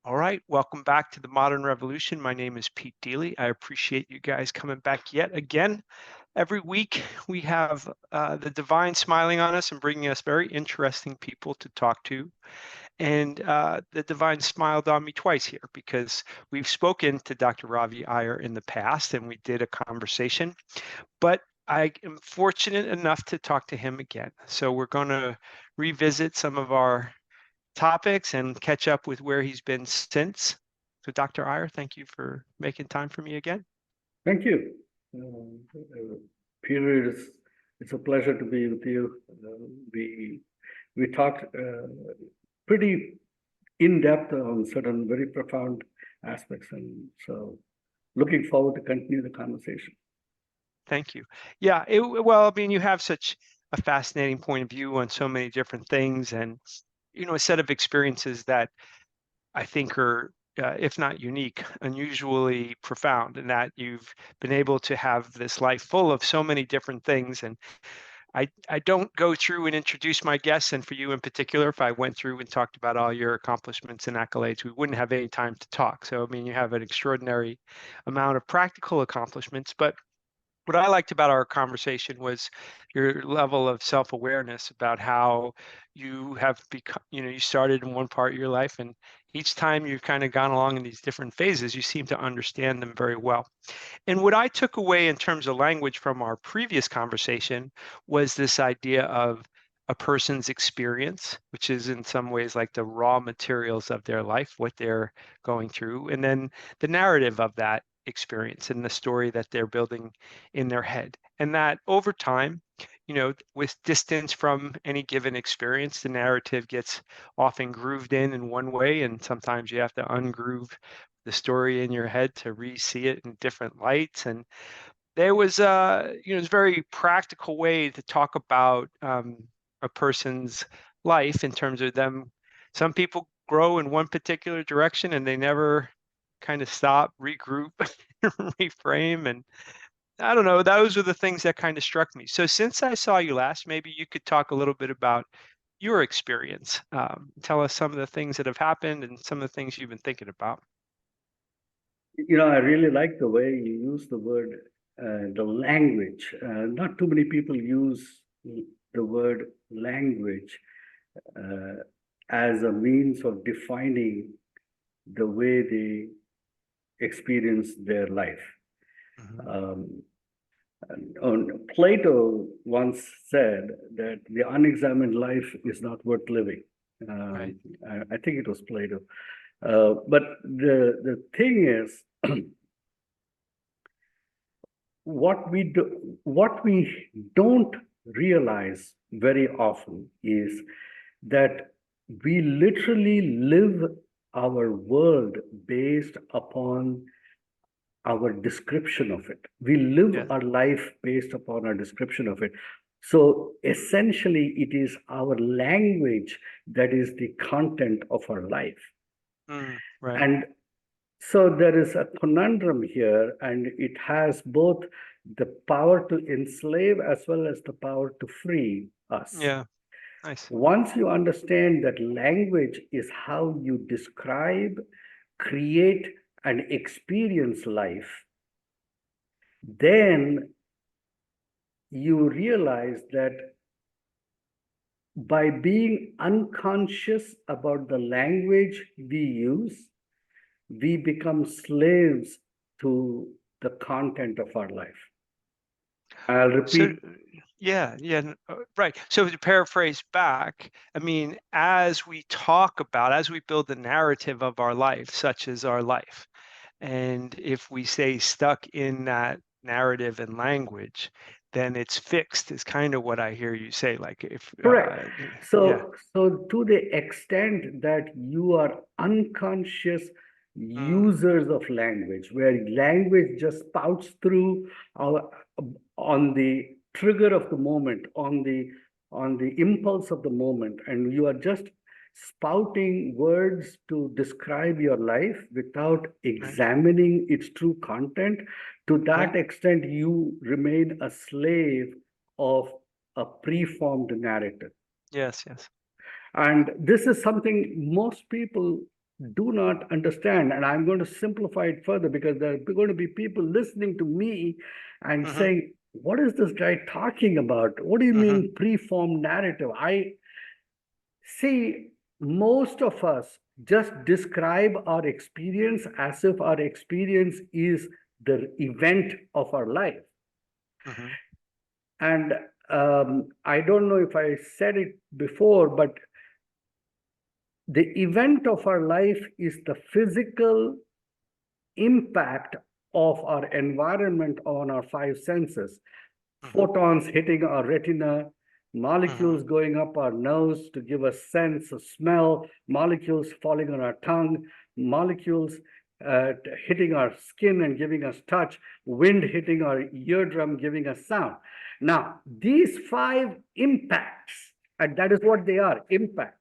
All right, welcome back to the Modern Revolution. My name is Pete Deely. I appreciate you guys coming back yet again. Every week we have the divine smiling on us and bringing us very interesting people to talk to. And the divine smiled on me twice here because we've spoken to Dr. Ravi Iyer in the past and we did a conversation, but I am fortunate enough to talk to him again. So we're going to revisit some of our topics and catch up with where he's been since. So, Dr. Iyer, thank you for making time for me again. Thank you. Peter, it's a pleasure to be with you. We talked pretty in depth on certain very profound aspects, and so looking forward to continue the conversation. Thank you. Yeah, well, I mean, you have such a fascinating point of view on so many different things, and a set of experiences that I think are, if not unique, unusually profound, and that you've been able to have this life full of so many different things. And I don't go through and introduce my guests, and for you in particular, if I went through and talked about all your accomplishments and accolades, we wouldn't have any time to talk. So, I mean, you have an extraordinary amount of practical accomplishments, but what I liked about our conversation was your level of self-awareness about how you have become, you started in one part of your life, and each time you've kind of gone along in these different phases, you seem to understand them very well. And what I took away in terms of language from our previous conversation was this idea of a person's experience, which is in some ways like the raw materials of their life, what they're going through, and then the narrative of that experience and the story that they're building in their head. And that over time, with distance from any given experience, the narrative gets often grooved in one way, and sometimes you have to ungroove the story in your head to re-see it in different lights. And there was it's a very practical way to talk about a person's life in terms of them. Some people grow in one particular direction and they never kind of stop, regroup, reframe. And I don't know, those are the things that kind of struck me. So since I saw you last, maybe you could talk a little bit about your experience. Tell us some of the things that have happened and some of the things you've been thinking about. I really like the way you use the word, the language. Not too many people use the word language as a means of defining the way they experience their life. Plato once said that the unexamined life is not worth living. Right. I think it was Plato. But the thing is, what we don't realize very often is that we literally live our world based upon our description of it. We live our life based upon our description of it. So essentially, it is our language that is the content of our life. Right. And so there is a conundrum here, and it has both the power to enslave as well as the power to free us. Yeah. Nice. Once you understand that language is how you describe, create, and experience life, then you realize that by being unconscious about the language we use, we become slaves to the content of our life. I'll repeat. Right. So to paraphrase back, I mean, as we build the narrative of our life, such as our life, and if we stay stuck in that narrative and language, then it's fixed, is kind of what I hear you say. Like if Correct. So to the extent that you are unconscious users of language, where language just spouts through on the trigger of the moment, on the impulse of the moment, and you are just spouting words to describe your life without examining its true content, to that extent, you remain a slave of a preformed narrative. Yes. And this is something most people do not understand. And I'm going to simplify it further because there are going to be people listening to me and Mm-hmm. saying, what is this guy talking about? What do you Mm-hmm. mean preformed narrative? I see most of us just describe our experience as if our experience is the event of our life. Mm-hmm. And I don't know if I said it before, but the event of our life is the physical impact of our environment on our five senses. Mm-hmm. Photons hitting our retina, Mm-hmm. molecules going up our nose to give us sense of smell, molecules falling on our tongue, molecules hitting our skin and giving us touch, wind hitting our eardrum, giving us sound. Now, these five impacts, and that is what they are, impacts.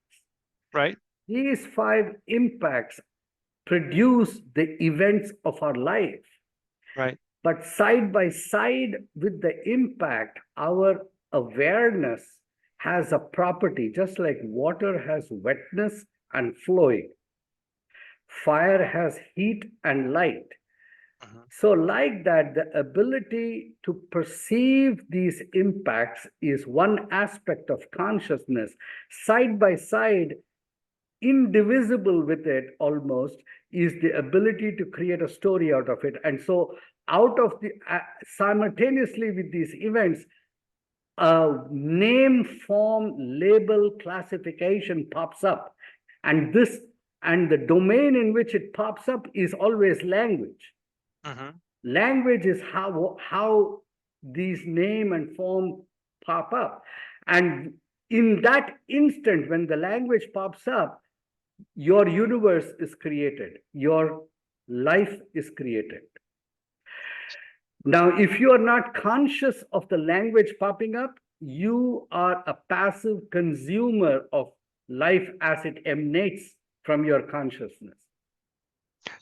Right. These five impacts produce the events of our life. Right. But side by side with the impact, our awareness has a property, just like water has wetness and flowing, fire has heat and light. Mm-hmm. So, like that, the ability to perceive these impacts is one aspect of consciousness. Side by side, indivisible with it almost, is the ability to create a story out of it. And so, out of the simultaneously with these events, a name, form, label, classification pops up. And the domain in which it pops up is always language. Mm-hmm. Language is how these name and form pop up. And in that instant, when the language pops up, your universe is created, your life is created. Now, if you are not conscious of the language popping up, you are a passive consumer of life as it emanates from your consciousness.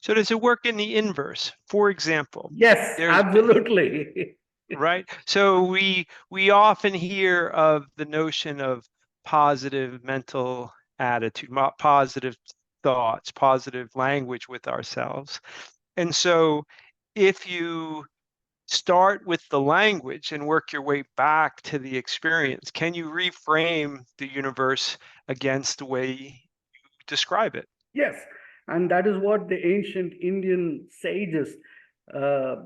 So does it work in the inverse? For example, Yes, there's been, absolutely. right? So we often hear of the notion of positive mental attitude, positive thoughts, positive language with ourselves. And so if you start with the language and work your way back to the experience, can you reframe the universe against the way you describe it? Yes, and that is what the ancient Indian sages uh,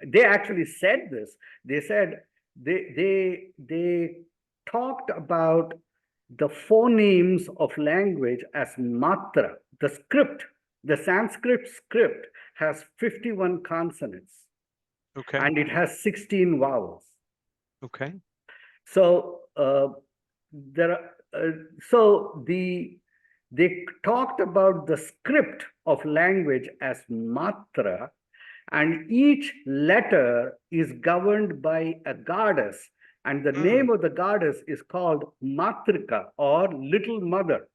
they actually said this. They said they talked about the phonemes of language as matra. The script, the Sanskrit script, has 51 consonants Okay. and it has 16 vowels. Okay. So there are, so they talked about the script of language as matra, and each letter is governed by a goddess, and the Mm, name of the goddess is called Matrika or Little Mother.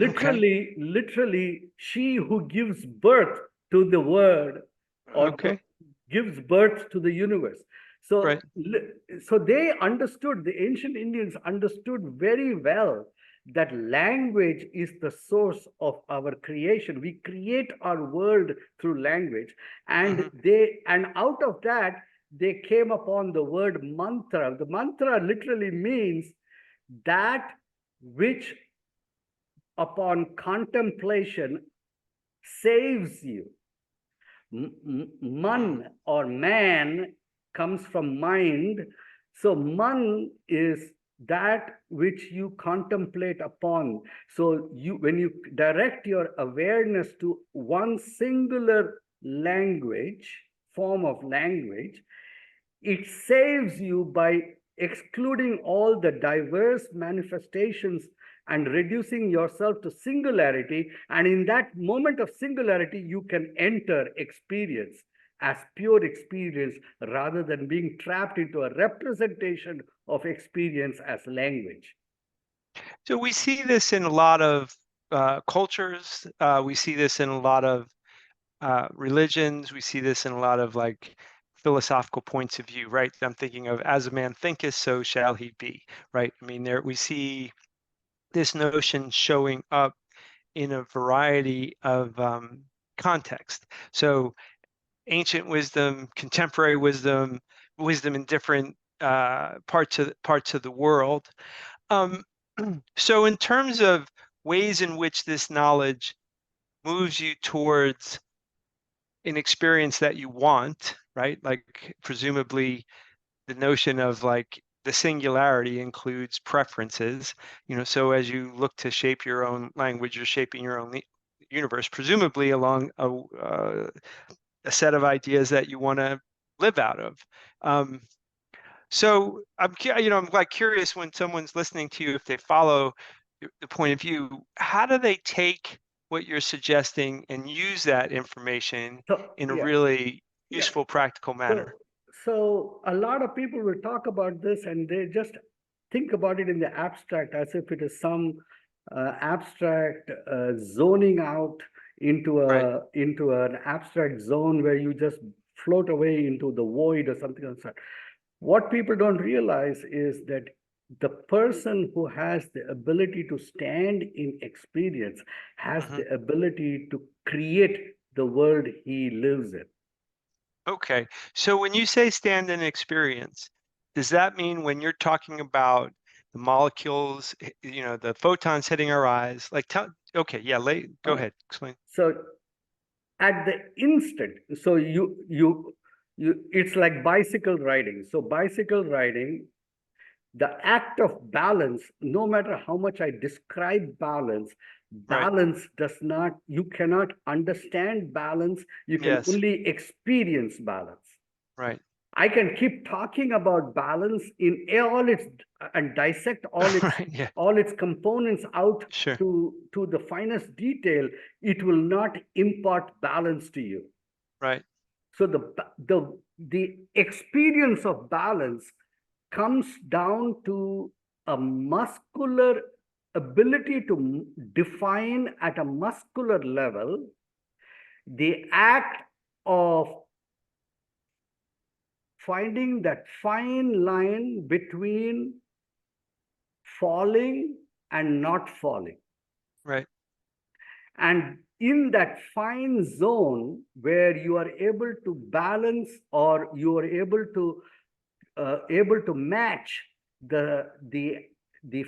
okay. Literally, she who gives birth to the word or Okay. gives birth to the universe. Right. So, so they understood, the ancient Indians understood very well that language is the source of our creation. We create our world through language, Hmm. and out of that, they came upon the word mantra. The mantra literally means that which upon contemplation saves you. Mm, Man or man comes from mind. So man is that which you contemplate upon. So you, when you direct your awareness to one singular language, form of language, it saves you by excluding all the diverse manifestations and reducing yourself to singularity. And in that moment of singularity, you can enter experience as pure experience rather than being trapped into a representation of experience as language. so we see this in a lot of cultures. We see this in a lot of religions. We see this in a lot of like philosophical points of view, right? I'm thinking of as a man thinketh, so shall he be, right? I mean, there we see this notion showing up in a variety of context. So ancient wisdom, contemporary wisdom, wisdom in different parts of the world. Um, so in terms of ways in which this knowledge moves you towards an experience that you want, right? Like presumably the notion of like the singularity includes preferences, so as you look to shape your own language, you're shaping your own universe, presumably along a set of ideas that you want to live out of. So I'm like curious when someone's listening to you, if they follow the point of view, how do they take what you're suggesting and use that information So in a yeah, really yeah. useful, practical So, manner? so a lot of people will talk about this and they just think about it in the abstract as if it is some abstract zoning out Right. into an abstract zone where you just float away into the void or something like that. What people don't realize is that the person who has the ability to stand in experience has Hmm. the ability to create the world he lives in. Okay. So when you say stand in experience, does that mean when you're talking about the molecules, the photons hitting our eyes, like okay, yeah, go Uh, ahead, explain. so at the instant, so you it's like bicycle riding. So bicycle riding, the act of balance, no matter how much I describe balance, Right. balance does not, you cannot understand balance, you can Yes. only experience balance. Right. I can keep talking about balance in all its and dissect Right. Yeah. all its components out Sure. to the finest detail. It will not impart balance to you. Right. So the experience of balance comes down to a muscular ability to define at a muscular level the act of finding that fine line between falling and not falling. Right. And in that fine zone where you are able to balance or you are able to match the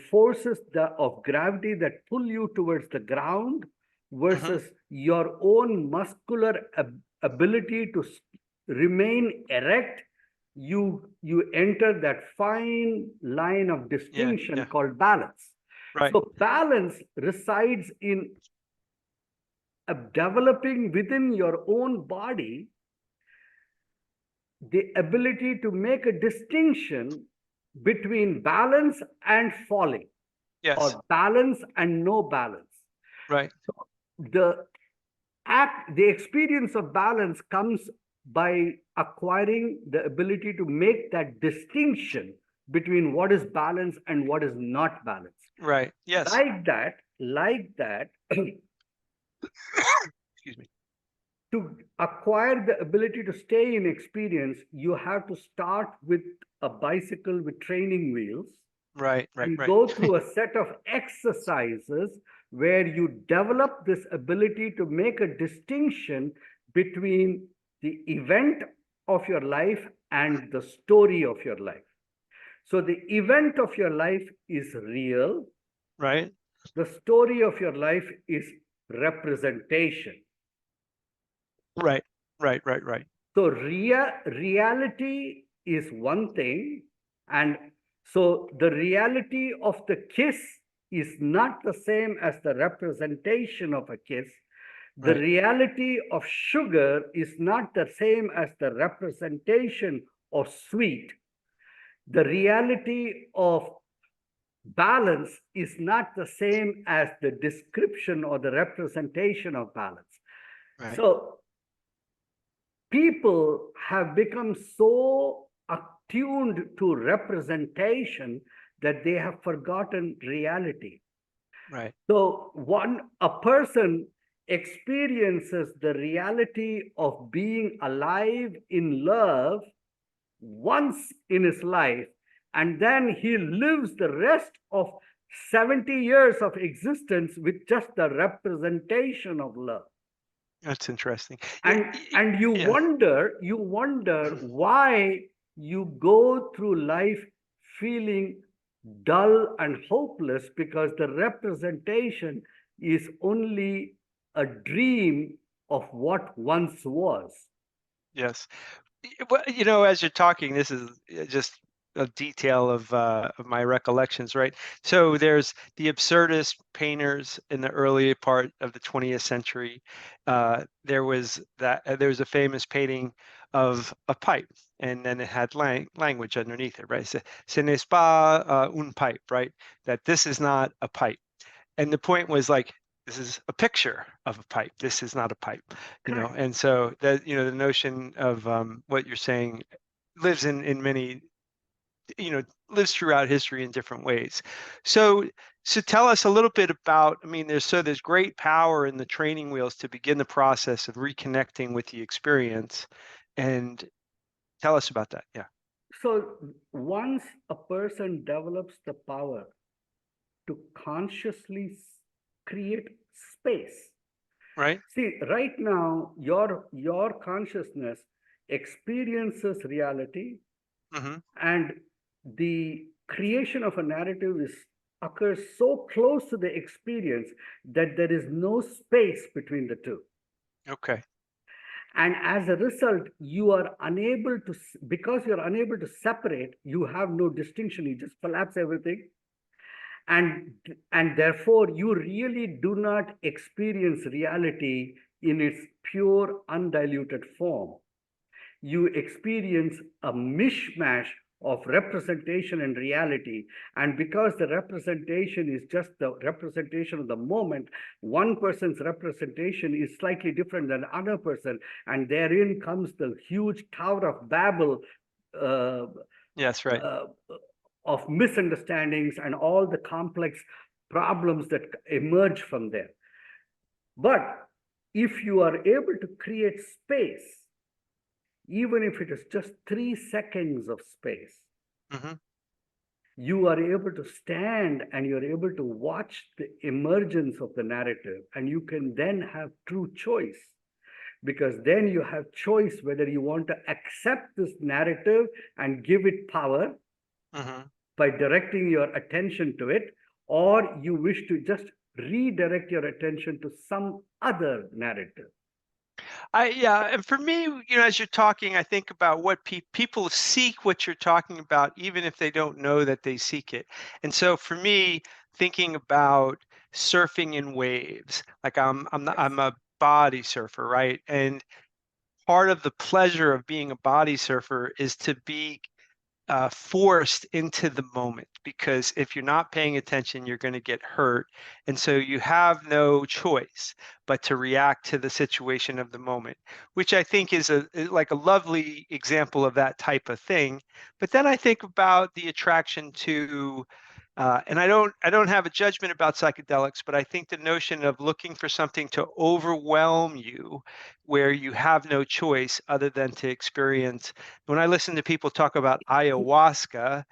forces of gravity that pull you towards the ground Hmm. versus your own muscular ability to remain erect, you enter that fine line of Yeah. distinction Yeah. called balance. Right. So balance resides in developing within your own body the ability to make a distinction between balance and falling Yes. or balance and no balance. Right. So the experience of balance comes by acquiring the ability to make that distinction between what is balance and what is not balance. Right. Yes. Like that, Excuse me. to acquire the ability to stay in experience, you have to start with a bicycle with training wheels Right. Right. and Right. go through a set of exercises where you develop this ability to make a distinction between the event of your life and the story of your life. So the event of your life is real, Right. the story of your life is representation. Right. Right. Right. Right. So reality is one thing, and so the reality of the kiss is not the same as the representation of a kiss. The Right. reality of sugar is not the same as the representation of sweet. The reality of balance is not the same as the description or the representation of balance. Right. So people have become so attuned to representation that they have forgotten reality. Right. So a person experiences the reality of being alive in love once in his life, and then he lives the rest of 70 years of existence with just the representation of love. That's interesting. Yeah, And yeah. you wonder why you go through life feeling dull and hopeless, because the representation is only a dream of what once was. Yes. Well, as you're talking, this is just a detail of my recollections, right? So there's the absurdist painters in the early part of the 20th century. There was a famous painting of a pipe, and then it had language underneath it, right? Ce n'est pas un pipe, right? That this is not a pipe. And the point was like, this is a picture of a pipe. This is not a pipe, Correct. and so that, the notion of what you're saying lives in many, lives throughout history in different ways. So tell us a little bit about, I mean, there's great power in the training wheels to begin the process of reconnecting with the experience, and tell us about that. Yeah. So once a person develops the power to consciously create space. Right. See, right now, your consciousness experiences reality, Mm-hmm. and the creation of a narrative is occurs so close to the experience that there is no space between the two. Okay. And as a result, you are unable to, because you're unable to separate, you have no distinction, you just collapse everything. and and therefore you really do not experience reality in its pure undiluted form. You experience a mishmash of representation and reality, and because the representation is just the representation of the moment, one person's representation is slightly different than the other person, and therein comes the huge Tower of Babel, uh, Yes. Right. uh, of misunderstandings and all the complex problems that emerge from there. But if you are able to create space, even if it is just 3 seconds of space, Mm-hmm. you are able to stand and you're able to watch the emergence of the narrative, and you can then have true choice, because then you have choice whether you want to accept this narrative and give it power Mm-hmm. by directing your attention to it, or you wish to just redirect your attention to some other narrative. Yeah, and for me, as you're talking, I think about what people seek what you're talking about, even if they don't know that they seek it. And so for me, thinking about surfing in waves, like Yes. I'm a body surfer, right? And part of the pleasure of being a body surfer is to be forced into the moment, because if you're not paying attention, you're going to get hurt. And so you have no choice but to react to the situation of the moment, which I think is like a lovely example of that type of thing. But then I think about the attraction to and I don't have a judgment about psychedelics, but I think the notion of looking for something to overwhelm you, where you have no choice other than to experience. When I listen to people talk about ayahuasca,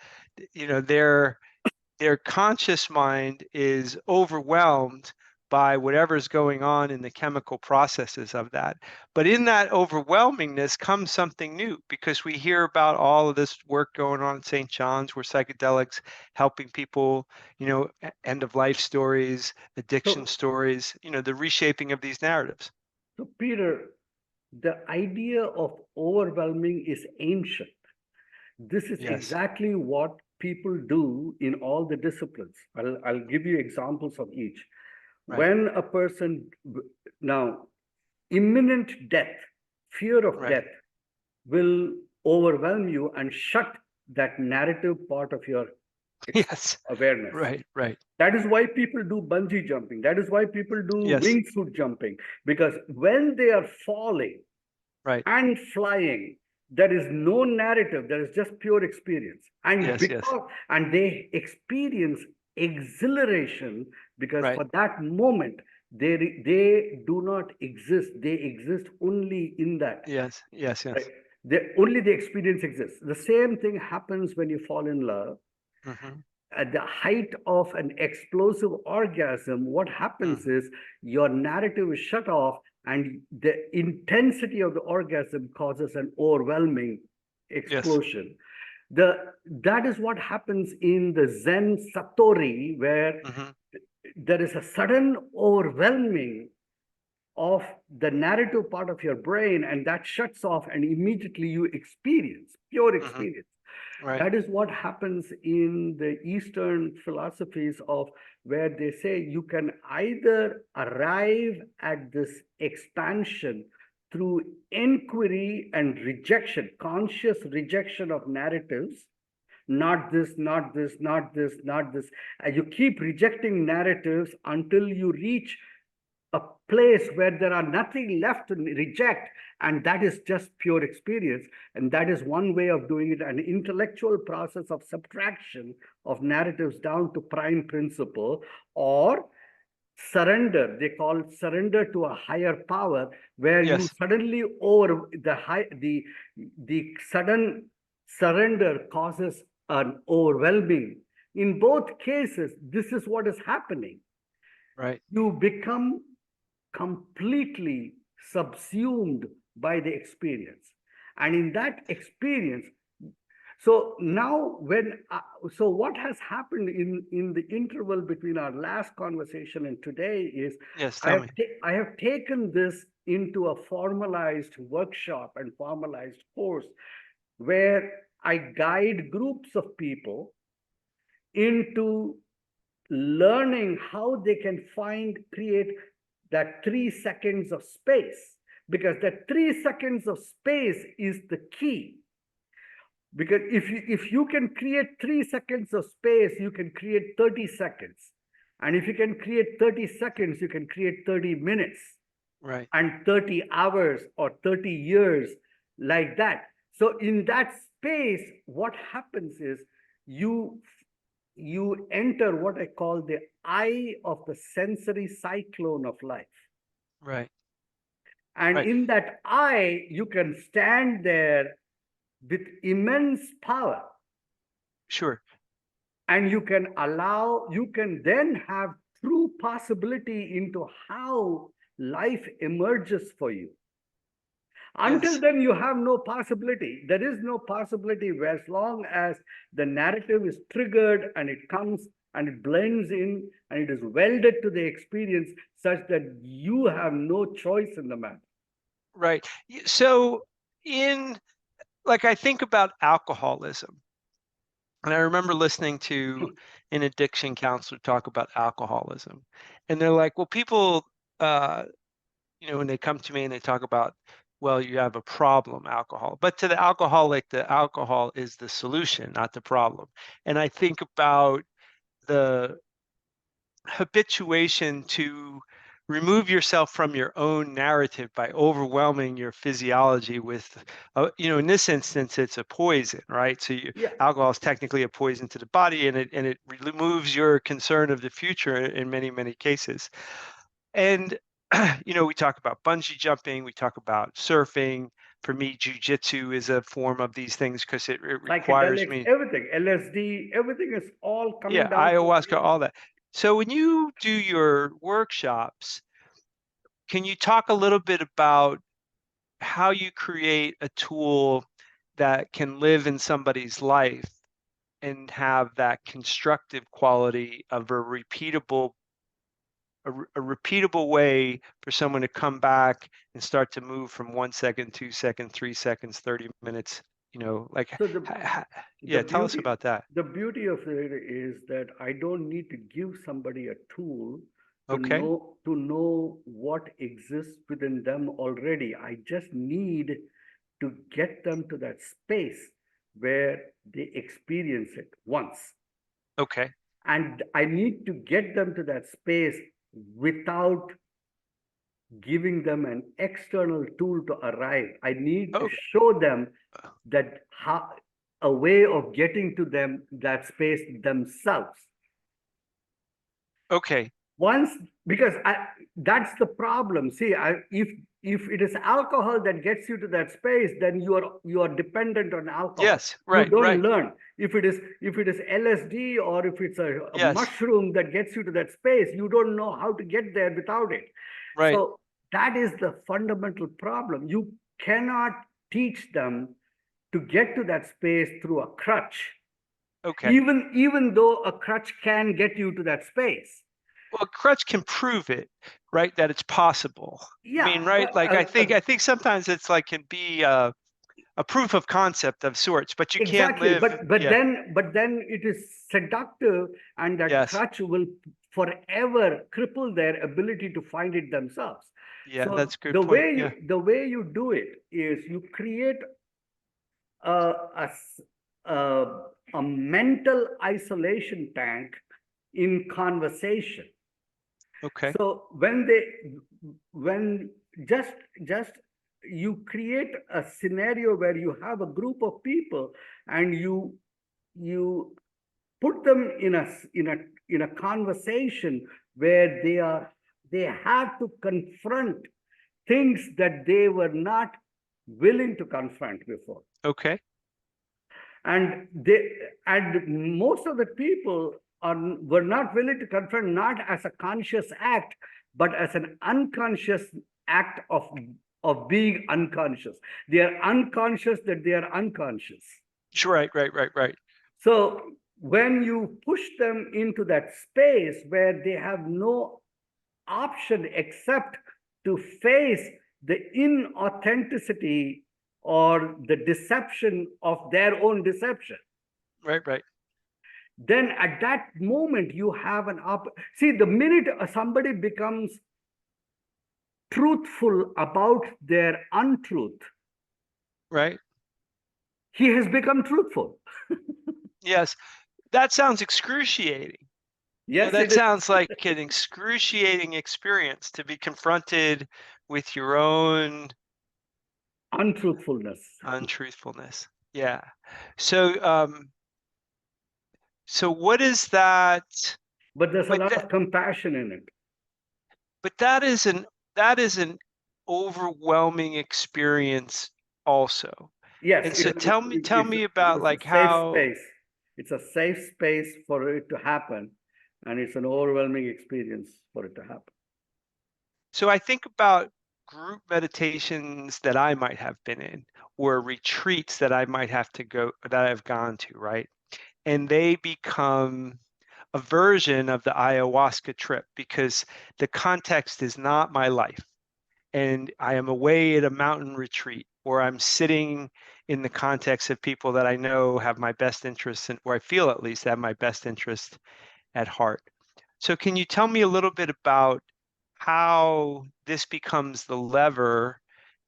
their conscious mind is overwhelmed by whatever's going on in the chemical processes of that. But in that overwhelmingness comes something new, because we hear about all of this work going on at St. John's, where psychedelics helping people, end of life stories, addiction So, stories, the reshaping of these narratives. so Peter, the idea of overwhelming is ancient. This is Yes, exactly what people do in all the disciplines. I'll give you examples of each. right, When a person, now, imminent death, fear of right. death will overwhelm you and shut that narrative part of your Yes, awareness. right, right. That is why people do bungee jumping. That is why people do Yes, wingsuit jumping, because when they are falling right. and flying, there is no narrative, there is just pure experience. And Yes, yes, they experience exhilaration, because right. for that moment they do not exist. They exist only in that. Yes, yes, Right? yes. Only the experience exists. The same thing happens when you fall in love. Hmm. at the height of an explosive orgasm, what happens is your narrative is shut off, and the intensity of the orgasm causes an overwhelming Yes. explosion. That is what happens in the Zen Satori, where Hmm. there is a sudden overwhelming of the narrative part of your brain, and that shuts off, and immediately you experience pure Hmm. experience. Right. That is what happens in the Eastern philosophies of where they say you can either arrive at this expansion through inquiry and rejection, conscious rejection of narratives, not this, not this, not this, not this. And you keep rejecting narratives until you reach a place where there are nothing left to reject, and that is just pure experience. And that is one way of doing it, an intellectual process of subtraction of narratives down to prime principle, or surrender. They call surrender to a higher power, where you Yes. suddenly over the sudden surrender causes an overwhelming. In both cases, this is what is happening. Right. You become completely subsumed by the experience. And in that experience, so now so what has happened in the interval between our last conversation and today is Yes. I Tell have, me. I have taken this into a formalized workshop and formalized course where I guide groups of people into learning how they can create that 3 seconds of space, because that 3 seconds of space is the key. Because if you can create 3 seconds of space, you can create 30 seconds. And if you can create 30 seconds, you can create 30 minutes Right. and 30 hours or 30 years, like that. So in that space, what happens is you you enter what I call the eye of the sensory cyclone of life. Right. And Right. in that eye, you can stand there with immense power, Sure. and you can then have true possibility into how life emerges for you. Until Yes. then, you have no possibility. There is no possibility as long as the narrative is triggered and it comes and it blends in and it is welded to the experience such that you have no choice in the matter. Right. So in like I think about alcoholism, and I remember listening to an addiction counselor talk about alcoholism, and they're like, well, people, uh, when they come to me and they talk about, well, you have a problem, alcohol, but to the alcoholic, the alcohol is the solution, not the problem. And I think about the habituation to remove yourself from your own narrative by overwhelming your physiology with in this instance it's a poison, right? So Yeah. alcohol is technically a poison to the body, and it removes your concern of the future in many cases. And we talk about bungee jumping, we talk about surfing. For me, jujitsu is a form of these things because it requires Psychedelics, me. everything, LSD, everything is all Yeah, coming down to, ayahuasca, all that. So when you do your workshops, can you talk a little bit about how you create a tool that can live in somebody's life and have that constructive quality of a repeatable way for someone to come back and start to move from 1 second, 2 second, 3 seconds, 30 minutes, like, so the yeah, tell us beauty about that. the beauty of it is that I don't need to give somebody a tool Okay. to know what exists within them already. I just need to get them to that space where they experience it once. Okay. And I need to get them to that space without giving them an external tool to arrive. I need to Oh, show them that a way of getting to them that space themselves. okay. once, because that's the problem. See, if it is alcohol that gets you to that space, then you are dependent on alcohol. Yes, You right, don't right. learn. If it is LSD, or if it's a Yes, mushroom that gets you to that space, you don't know how to get there without it. right. So that is the fundamental problem. You cannot teach them to get to that space through a crutch, Okay. even though a crutch can get you to that space. Well, Crutch can prove it, right? That it's possible. I Yeah, mean, right? but Like I think sometimes it's like can be a proof of concept of sorts, but you can't exactly. live. Yeah. But then it is seductive, and that Yes. crutch will forever cripple their ability to find it themselves. Yeah, So that's a good point. Yeah. the way you do it is you create a, a, a, a mental isolation tank in conversation. Okay. So when just just you create a scenario where you have a group of people, and you put them in a conversation where they have to confront things that they were not willing to confront before. Okay. And most of the people were not willing to confront, not as a conscious act, but as an unconscious act of being unconscious. They are unconscious that they are unconscious. Right, right, right, right. So when you push them into that space where they have no option except to face the inauthenticity or the deception of their own deception, Right, right. then at that moment you have see, the minute somebody becomes truthful about their untruth, Right. he has become truthful. Yes. That sounds excruciating. Yes, That it is. sounds like an excruciating experience to be confronted with your own Untruthfulness. untruthfulness. Yeah. So so what is that? But there's a But lot that of compassion in it. but that is an overwhelming experience also. Yes, And so tell me about it's a like safe how. space. It's a safe space for it to happen, and it's an overwhelming experience for it to happen. So I think about group meditations that I might have been in, or retreats that I might have to go that I've gone to, right? And they become a version of the ayahuasca trip because the context is not my life. And I am away at a mountain retreat, or I'm sitting in the context of people that I know have my best interests, or I feel at least have my best interest at heart. So can you tell me a little bit about how this becomes the lever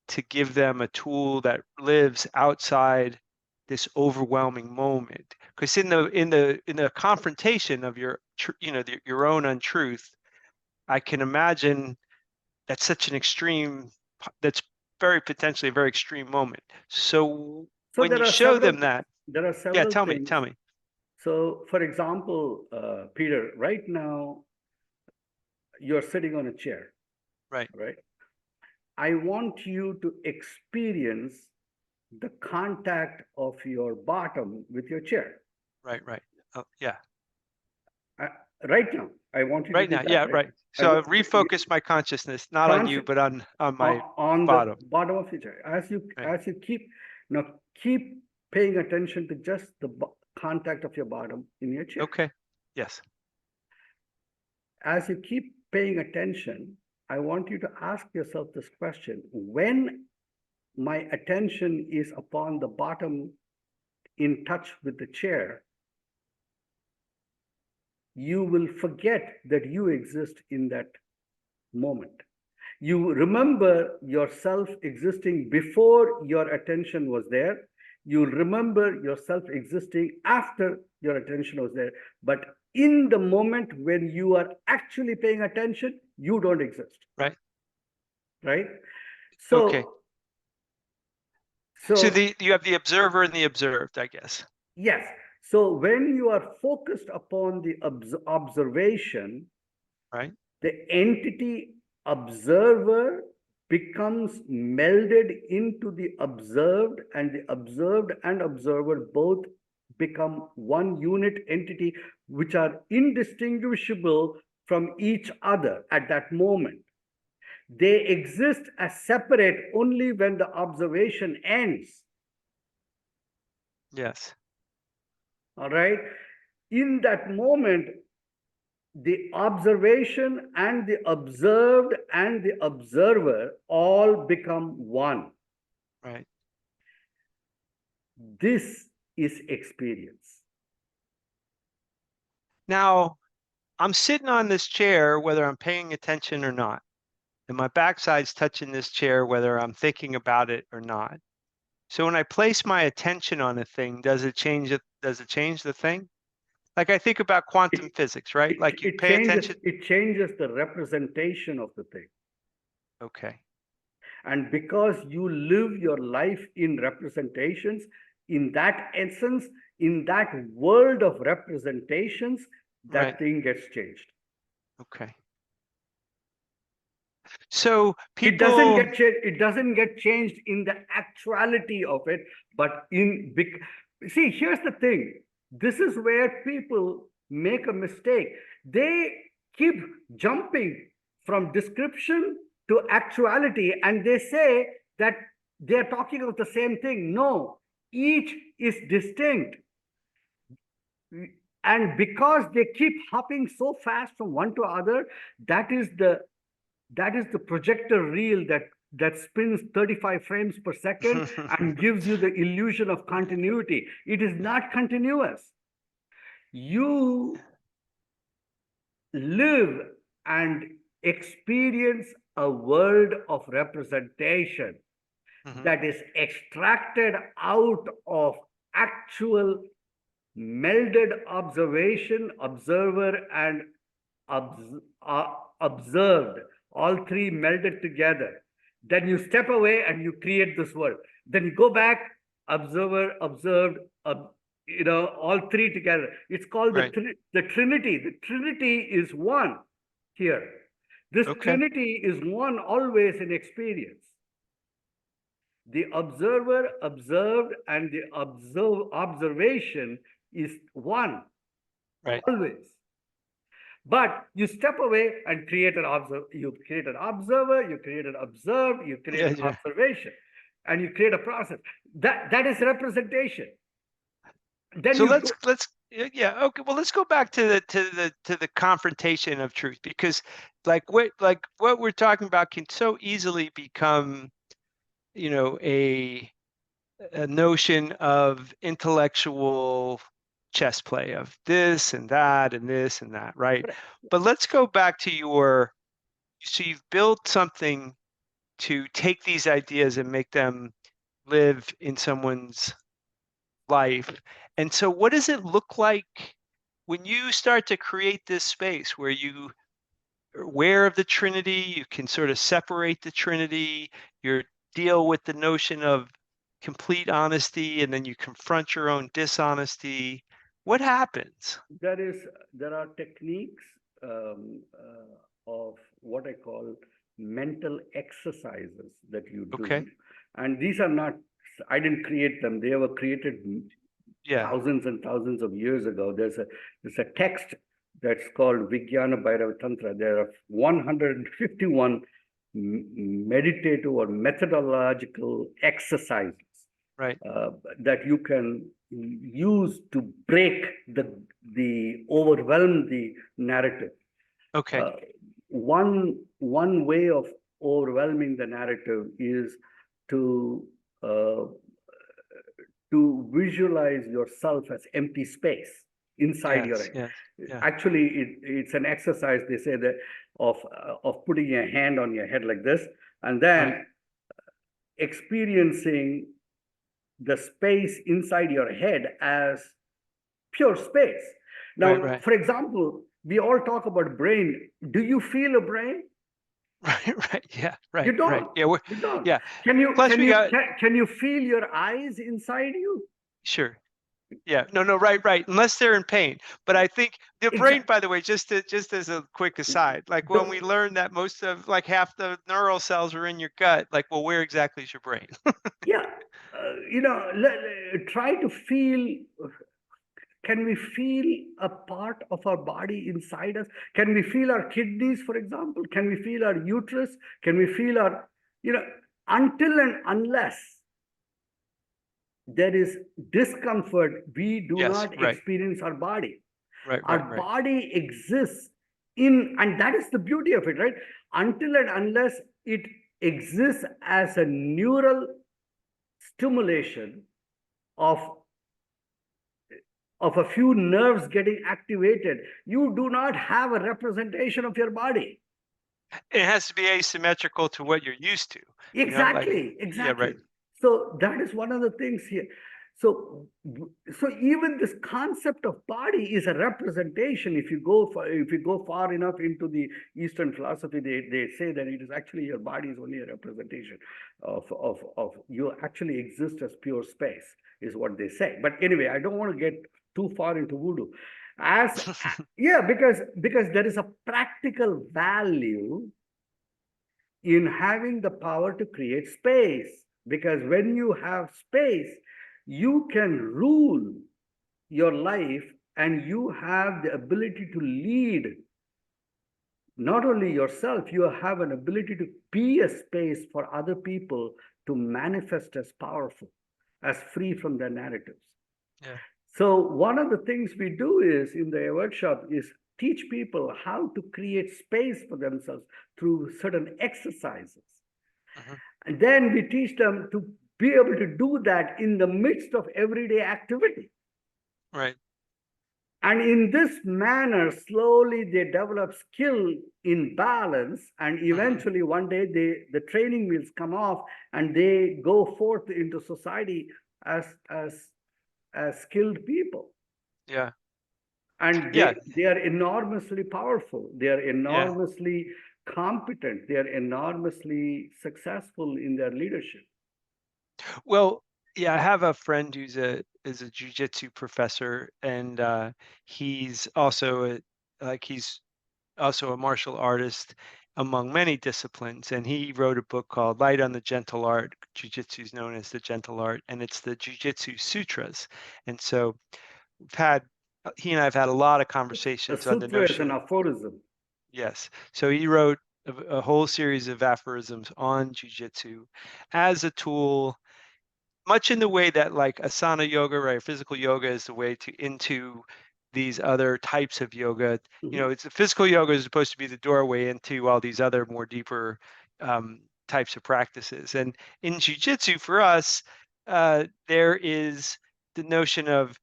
to give them a tool that lives outside this overwhelming moment? Because in the confrontation of your own untruth, I can imagine that's such an extreme, that's very potentially a very extreme moment. So So when you show them that, there are yeah, several tell me, things. tell me. So, for example, Peter, right now you're sitting on a chair, Right, right? I want you to experience the contact of your bottom with your chair. right, right. Oh, yeah, Uh, right now, I want you to right do now, that, yeah, right? right. I So want you refocus my consciousness, not on you, conscious but on my on the bottom. bottom of your chair. Right. As you keep now keep paying attention to just the contact of your bottom in your chair. Okay. Yes. As you keep paying attention, I want you to ask yourself this question: when my attention is upon the bottom in touch with the chair, you will forget that you exist in that moment. You remember yourself existing before your attention was there. You'll remember yourself existing after your attention was there. But in the moment when you are actually paying attention, you don't exist. Right. Right? Okay. So, So so you have the observer and the observed, I guess. yes. So when you are focused upon the observation, Right. The entity observer becomes melded into the observed, and the observed and observer both become one unit entity, which are indistinguishable from each other at that moment. They exist as separate only when the observation ends. Yes. All right. In that moment, the observation and the observed and the observer all become one. Right. This is experience. Now, I'm sitting on this chair, whether I'm paying attention or not, and my backside's touching this chair, whether I'm thinking about it or not. So when I place my attention on a thing, does it change it? Does it change the thing? Like I think about quantum It, physics, right? it, Like you it pay changes attention. it changes the representation of the thing. Okay. And because you live your life in representations, in that essence, in that world of representations, Right. that thing gets changed. Okay. So It doesn't people, get changed. It doesn't get changed in the actuality of it, but in big. See, here's the thing. This is where people make a mistake. They keep jumping from description to actuality, and they say that they're talking of the same thing. No, each is distinct. And because they keep hopping so fast from one to other, that is the projector reel that spins 35 frames per second and gives you the illusion of continuity. It is not continuous. You live and experience a world of representation that is extracted out of actual melded observation, observer, and observed, all three melded together. Then you step away and you create this world. Then you go back, observer, observed, all three together. It's called right. the Trinity. The Trinity is one here. This Okay. Trinity is one always in experience. The observer, observed, and the observation is one Right. always. But you step away and create an observer. You create an observer, you create an observed, you create Yeah. an Yeah. observation, and you create a process. That is representation. Then So you let's go. yeah, okay. Well, let's go back to the confrontation of truth, because like what we're talking about can so easily become, a notion of intellectual chess play of this and that and this and that, right? But let's go back to so you've built something to take these ideas and make them live in someone's life. And so what does it look like when you start to create this space where you are aware of the Trinity, you can sort of separate the Trinity, you deal with the notion of complete honesty, and then you confront your own dishonesty. What happens? There are techniques of what I call mental exercises that you do, Okay. and these are not. I didn't create them. They were created Yeah. thousands and thousands of years ago. There's a text that's called Vijnana Bhairava Tantra. There are 151 meditative or methodological exercises Right. that you can use to break the overwhelm the narrative. Okay. One way of overwhelming the narrative is to uh, to visualize yourself as empty space inside your Yes. head. Yes. Yeah. Actually, it's an exercise, they say, that of putting your hand on your head like this, and then Right. experiencing the space inside your head as pure space. Right. Now, Right. for example, we all talk about brain. Do you feel a brain? Right. Right. Yeah. You Right. Right. don't. Yeah. You don't. Yeah. Can you Plus can we you got can you feel your eyes inside you? sure. Yeah. No, no, right, right. Unless they're in pain. But I think the brain, Exactly. by the way, just as a quick aside, like when we The, learn that most of like half the neural cells are in your gut, like, well, where exactly is your brain? yeah, try to feel. Can we feel a part of our body inside us? Can we feel our kidneys, for example? Can we feel our uterus? Can we feel our, you know, until and unless there is discomfort, we do Yes, not right. experience our body. Right, right, Our right. body exists in, and that is the beauty of it, right? Until and unless it exists as a neural stimulation of of a few nerves getting activated, you do not have a representation of your body. It has to be asymmetrical to what you're used to, like Exactly, yeah, right. exactly. So that is one of the things here. So, so even this concept of body is a representation. If you go far enough into the Eastern philosophy, they say that it is actually your body is only a representation of you actually exist as pure space, is what they say. But anyway, I don't want to get too far into voodoo. As yeah, because there is a practical value in having the power to create space. Because when you have space, you can rule your life and you have the ability to lead not only yourself, you have an ability to be a space for other people to manifest as powerful, as free from their narratives. Yeah. So one of the things we do is in the workshop is teach people how to create space for themselves through certain exercises. Mhm. And then we teach them to be able to do that in the midst of everyday activity. Right. And in this manner, slowly they develop skill in balance. And Mhm. eventually, one day, the training wheels come off and they go forth into society as, as, as skilled people. Yeah. And Yeah. they are enormously powerful. They are Yeah. enormously competent. They are enormously successful in their leadership. Well, yeah, I have a friend who's a jujitsu professor, and he's also he's also a martial artist among many disciplines. And he wrote a book called Light on the Gentle Art. Jiu-Jitsu is known as the gentle art, and it's the Jiu-Jitsu Sutras. And so we've had he and I have had a lot of A conversations on the sutra is an notion. aphorism. Yes. So he wrote a whole series of aphorisms on jiu-jitsu as a tool, much in the way that like asana yoga, right? Physical yoga is the way to into these other types of yoga. Mhm. It's physical yoga is supposed to be the doorway into all these other more deeper um, types of practices. And in jujitsu, for us, there is the notion of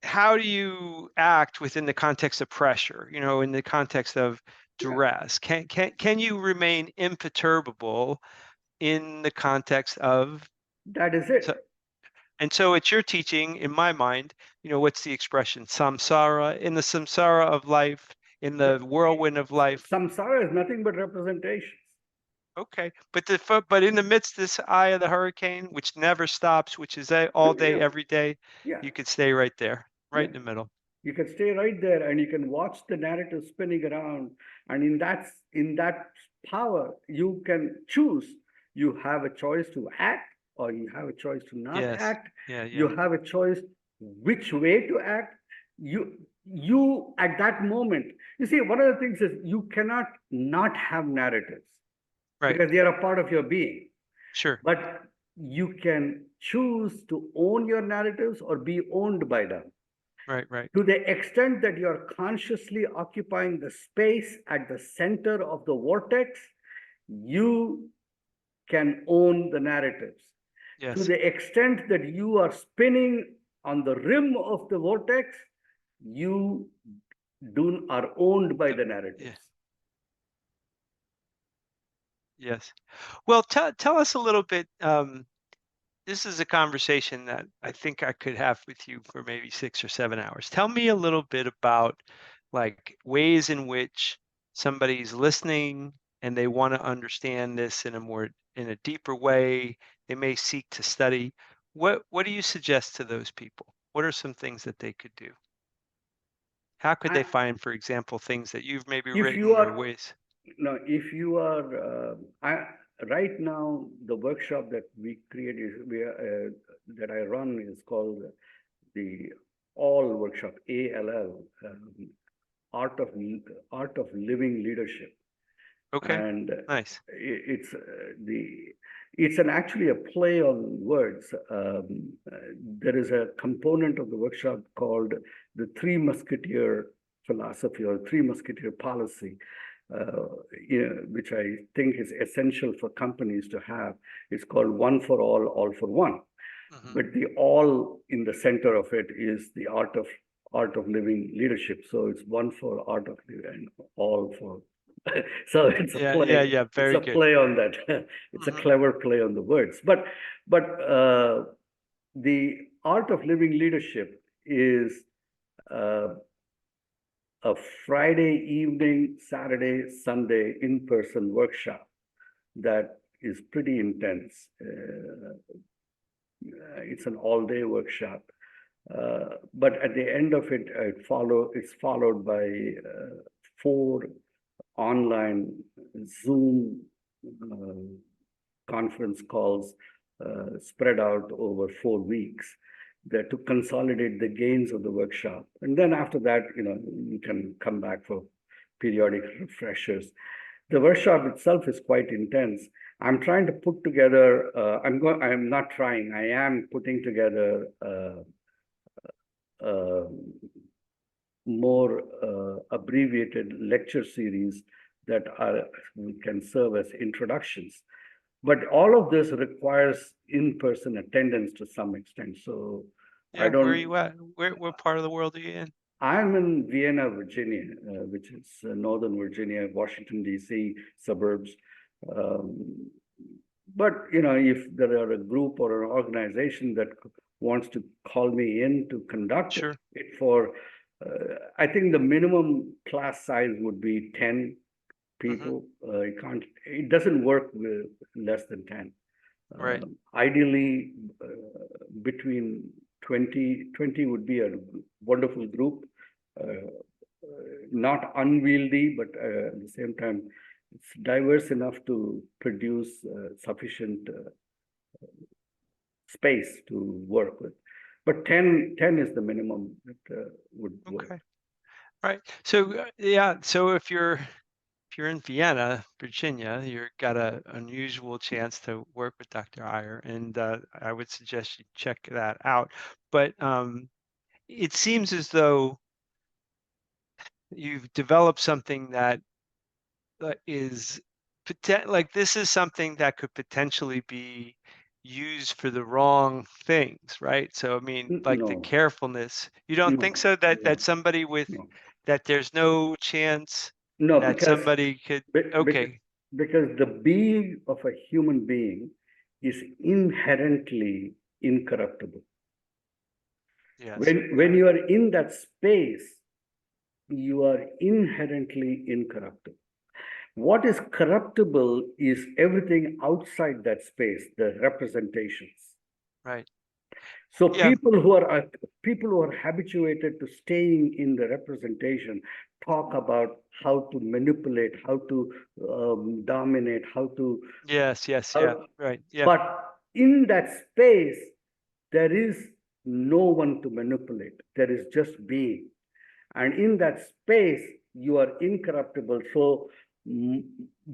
how do you act within the context of pressure? In the context of Yeah, duress. Can you remain imperturbable in the context of that is so, it. and so it's your teaching, in my mind, what's the expression? Samsara, in the samsara of life, in the whirlwind of life. Samsara is nothing but representations. Okay. But in the midst of this eye of the hurricane, which never stops, which is all day, Yeah, every day, yeah, you could stay right there, right yeah. in the middle. You can stay right there and you can watch the narrative spinning around. And in that power, you can choose. You have a choice to act or you have a choice to not Yes. act. Yeah, You yeah. have a choice which way to act. You at that moment, you see, one of the things is you cannot not have narratives Right. because they are a part of your being. Sure. But you can choose to own your narratives or be owned by them. Right, right. To the extent that you are consciously occupying the space at the center of the vortex, you can own the narratives. To Yes. the extent that you are spinning on the rim of the vortex, you are owned by The, the yeah. narratives. Yes. Well, tell us a little bit. This is a conversation that I think I could have with you for maybe 6 or 7 hours. Tell me a little bit about like ways in which somebody's listening and they want to understand this in a deeper way. They may seek to study. What do you suggest to those people? What are some things that they could do? How could they I, find, for example, things that you've maybe if you written or are ways? no, if you are, right now, the workshop that we create is that I run is called the All Workshop, ALL, Art of Art of Living Leadership, Okay, and nice. it's the it's an actually a play on words. There is a component of the workshop called the Three Musketeer philosophy or Three Musketeer policy, uh, which I think is essential for companies to have. It's called one for all for one. Hmm. But the all in the center of it is the art of living leadership. So it's one for art of living and all for. So it's a Yeah, yeah, play. yeah. It's Very a good. play on that. It's a Hmm. clever play on the words. But the art of living leadership is uh, a Friday evening, Saturday, Sunday in-person workshop that is pretty intense. It's an all-day workshop, but at the end of it, it's followed by four online Zoom conference calls spread out over 4 weeks that to consolidate the gains of the workshop. And then after that, you can come back for periodic refreshers. The workshop itself is quite intense. I'm trying to put together, I'm not trying, I am putting together uh, more abbreviated lecture series that can serve as introductions. But all of this requires in-person attendance to some extent. So I Yeah, where are don't, you at? What part of the world are you in? I'm in Vienna, Virginia, which is Northern Virginia, Washington, D.C. suburbs. Um, but, if there are a group or an organization that wants to call me in to conduct Sure. it I think the minimum class size would be 10 Hmm. people. It doesn't work with less than 10. Right. Ideally, between 20 would be a wonderful group, not unwieldy, but at the same time, it's diverse enough to produce sufficient space to work with. But 10 is the minimum that would work. Okay. Right. So yeah. So if you're in Vienna, Virginia, you've got a unusual chance to work with Dr. Iyer, and I would suggest you check that out. But it seems as though you've developed something that is like this is something that could potentially be used for the wrong things, right? So I mean, like the No, carefulness. You don't think no, so that no, somebody with no. that there's no chance No, that somebody could because okay, the being of a human being is inherently incorruptible. yes, When you are in that space, you are inherently incorruptible. What is corruptible is everything outside that space, the representations. right. So Yeah, people who are habituated to staying in the representation talk about how to manipulate, how to dominate, yes, yes, yeah, how, right. Yeah. but in that space there is no one to manipulate. There is just being, and in that space you are incorruptible. So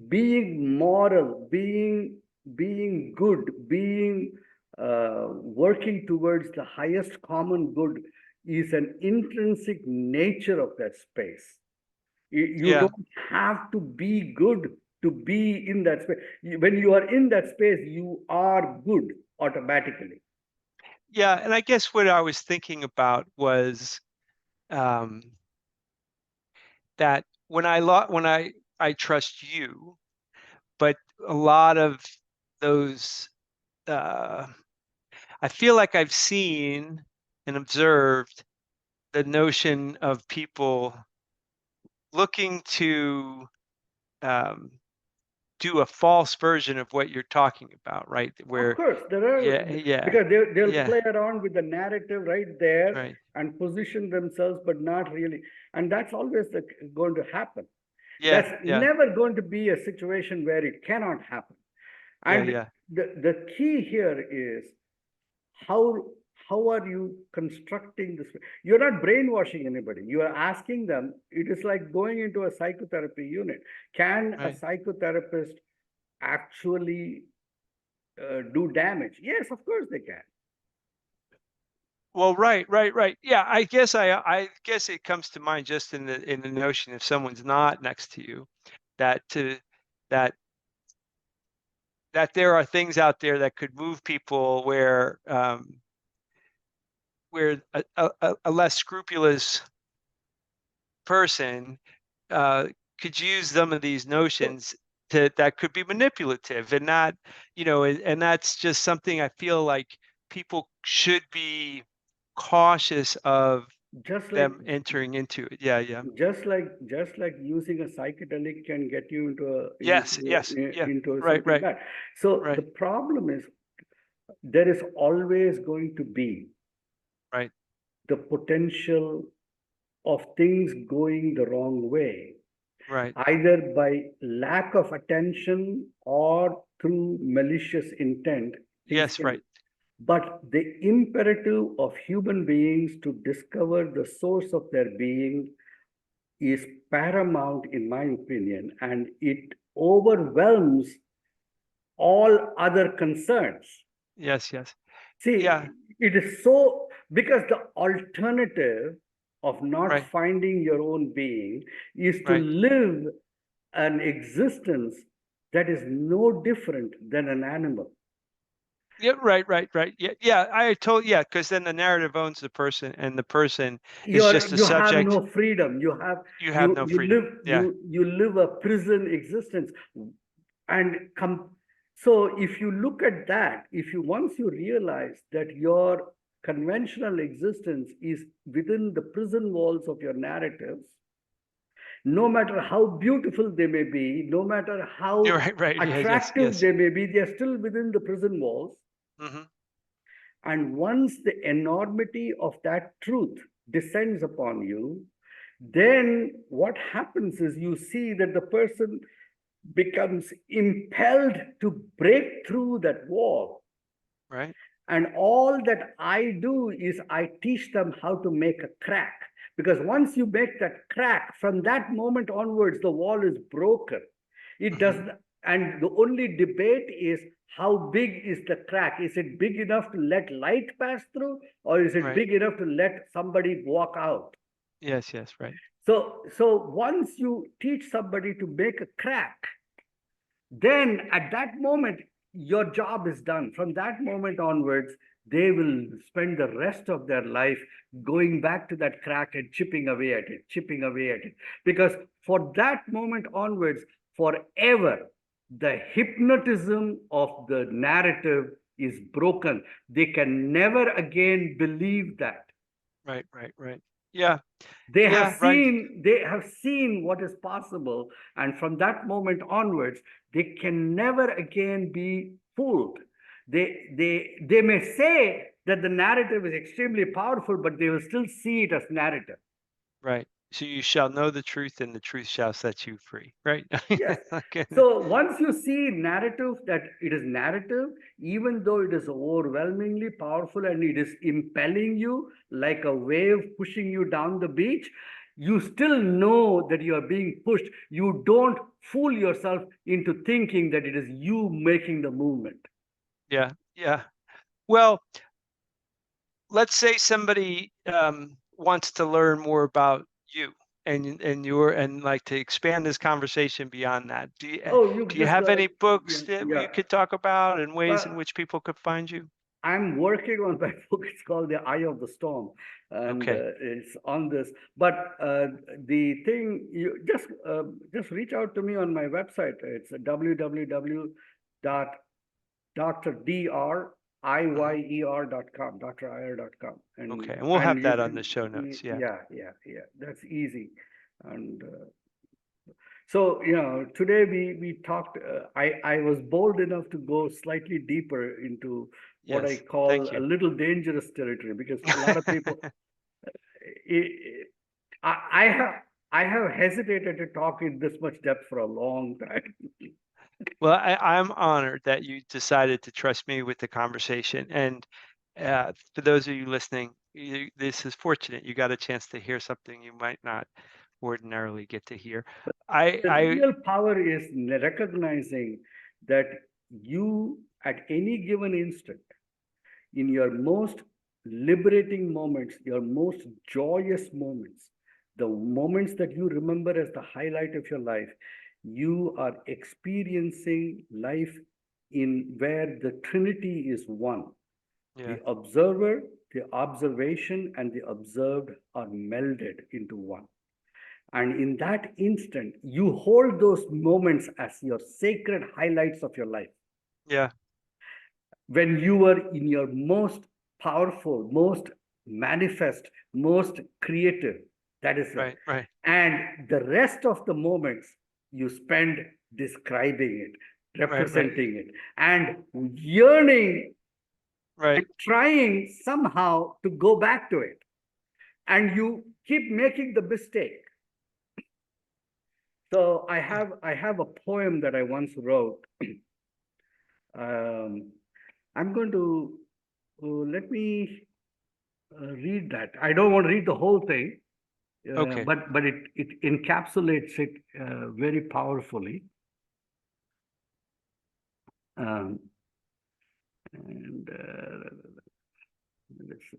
being moral, being good, being working towards the highest common good is an intrinsic nature of that space. You Yeah. don't have to be good to be in that space. When you are in that space, you are good automatically. Yeah, and I guess what I was thinking about was um that when I trust you, but a lot of those uh I feel like I've seen and observed the notion of people looking to um do a false version of what you're talking about, right? Of Where, course, there are, yeah, because they'll yeah, play around with the narrative right there right, and position themselves, but not really. And that's always going to happen. yeah, That's yeah, never going to be a situation where it cannot happen. yeah, And yeah, the key here is how how are you constructing this? You're not brainwashing anybody. You are asking them. It is like going into a psychotherapy unit. Can a right. psychotherapist actually do damage? Yes, of course they can. Well, right, right, right. Yeah, I guess it comes to mind just in the notion if someone's not next to you, that to that that there are things out there that could move people where a less scrupulous person could use some of these So notions that could be manipulative and not, and that's just something I feel like people should be cautious of just like them entering into it. Yeah, yeah. just like using a psychedelic can get you Yes, yes, yeah. into Right, something right, bad. So the right, problem is there is always going to be right. the potential of things going the wrong way, Right. either by lack of attention or through malicious intent. Things Yes, can, right. but the imperative of human beings to discover the source of their being is paramount, in my opinion, and it overwhelms all other concerns. Yes, yes. Yeah, See, it is so because the alternative of not right, finding your own being is to right. live an existence that is no different than an animal. Yeah, right, right, right. Yeah, yeah. Yeah, because then the narrative owns the person, and the person is just a You have subject. no freedom. You have no freedom. Yeah, You live a prison existence, and come. So if you look at that, if you once you realize that your conventional existence is within the prison walls of your narratives, no matter how beautiful they may be, no matter you're how right, right. Yes, yes, attractive yes. they may be, they are still within the prison walls. Hmm. And once the enormity of that truth descends upon you, then what happens is you see that the person becomes impelled to break through that wall. Right. And all that I do is I teach them how to make a crack. Because once you make that crack, from that moment onwards, the wall is broken. It Hmm. doesn't, and the only debate is how big is the crack? Is it big enough to let light pass through, or is it Right. big enough to let somebody walk out? Yes, yes, right. So once you teach somebody to make a crack, then at that moment, your job is done. From that moment onwards, they will spend the rest of their life going back to that crack and chipping away at it, chipping away at it. Because for that moment onwards, forever, the hypnotism of the narrative is broken. They can never again believe that. Right, right, right. Yeah, They have yeah, right, seen what is possible, and from that moment onwards, they can never again be fooled. They may say that the narrative is extremely powerful, but they will still see it as narrative. right. So you shall know the truth, and the truth shall set you free. Right. Yes. Okay. So once you see narrative, that it is narrative, even though it is overwhelmingly powerful and it is impelling you like a wave pushing you down the beach, you still know that you are being pushed. You don't fool yourself into thinking that it is you making the movement. Yeah, yeah. Well, let's say somebody wants to learn more about you and like to expand this conversation beyond that. Oh, you Do you just, have any books yeah, that yeah. you could talk about and ways in Well, which people could find you? I'm working on my book. It's called The Eye of the Storm, and Okay. it's on this. But the thing, you just reach out to me on my website. It's Hmm. www.driyer.com, drier.com, Okay. And we'll and have you that on can, the show notes. Yeah. yeah, yeah, yeah. That's easy, and So, today we talked, I was bold enough to go slightly deeper into what I Yes, call thank a you. little dangerous territory, because a lot of people, I, I have I have hesitated to talk in this much depth for a long time. Well, I'm honored that you decided to trust me with the conversation. And for those of you listening, this is fortunate. You got a chance to hear something you might not ordinarily get to hear. The I real power is recognizing that you, at any given instant, in your most liberating moments, your most joyous moments, the moments that you remember as the highlight of your life, you are experiencing life in where the Trinity is one. yeah, The observer, the observation, and the observed are melded into one. And in that instant, you hold those moments as your sacred highlights of your life. yeah, When you were in your most powerful, most manifest, most creative, that is it. right, right, And the rest of the moments you spend describing it, right, right, representing it, and yearning and right. trying somehow to go back to it. And you keep making the mistake. So Yeah. I have a poem that I once wrote. I'm going to let me read that. I don't want to read the whole thing, Okay, but it encapsulates it very powerfully. Um, and let's see.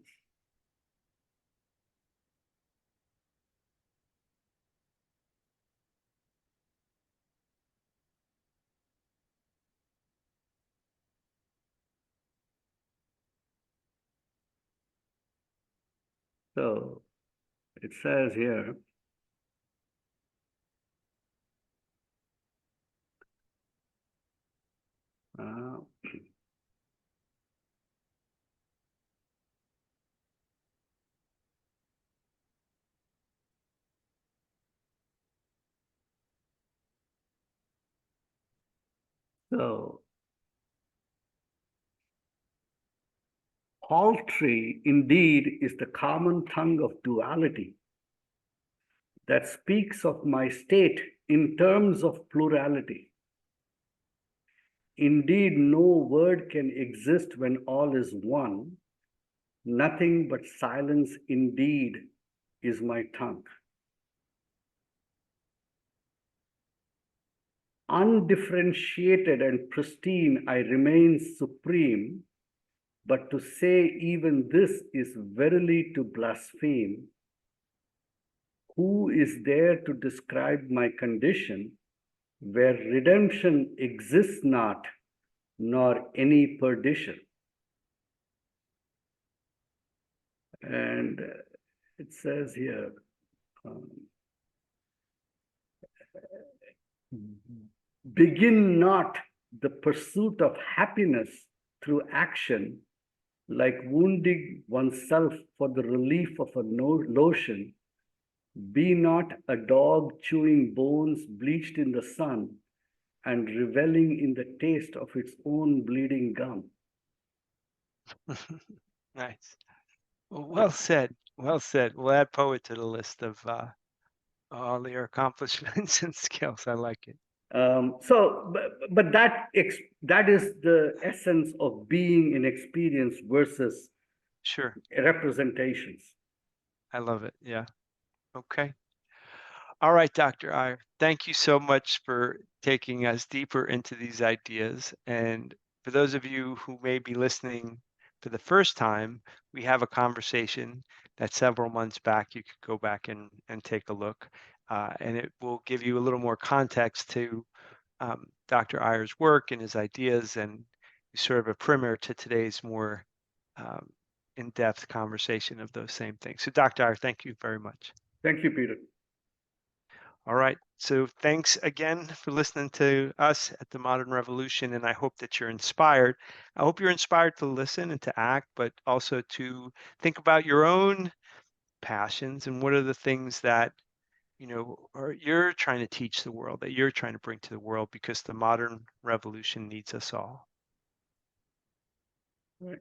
So it says here. Uh, so paltry indeed is the common tongue of duality that speaks of my state in terms of plurality. Indeed, no word can exist when all is one. Nothing but silence indeed is my tongue. Undifferentiated and pristine, I remain supreme, but to say even this is verily to blaspheme. Who is there to describe my condition where redemption exists not, nor any perdition? And it says here, um, begin not the pursuit of happiness through action, like wounding oneself for the relief of a lotion. Be not a dog chewing bones bleached in the sun and reveling in the taste of its own bleeding gum. Nice. Well said. Well said. We'll add poet to the list of all your accomplishments and skills. I like it. But that is the essence of being in experience versus Sure. representations. I love it. Yeah. Okay. All right, Dr. Iyer. Thank you so much for taking us deeper into these ideas. And for those of you who may be listening for the first time, we have a conversation that several months back you could go back and take a look. And it will give you a little more context to Dr. Iyer's work and his ideas, and sort of a primer to today's more um, in-depth conversation of those same things. So, Dr. Iyer, thank you very much. Thank you, Peter. All right. So, thanks again for listening to us at the Modern Revolution, and I hope that you're inspired. I hope you're inspired to listen and to act, but also to think about your own passions and what are the things that or you're trying to teach the world, that you're trying to bring to the world, because the modern revolution needs us all. Right.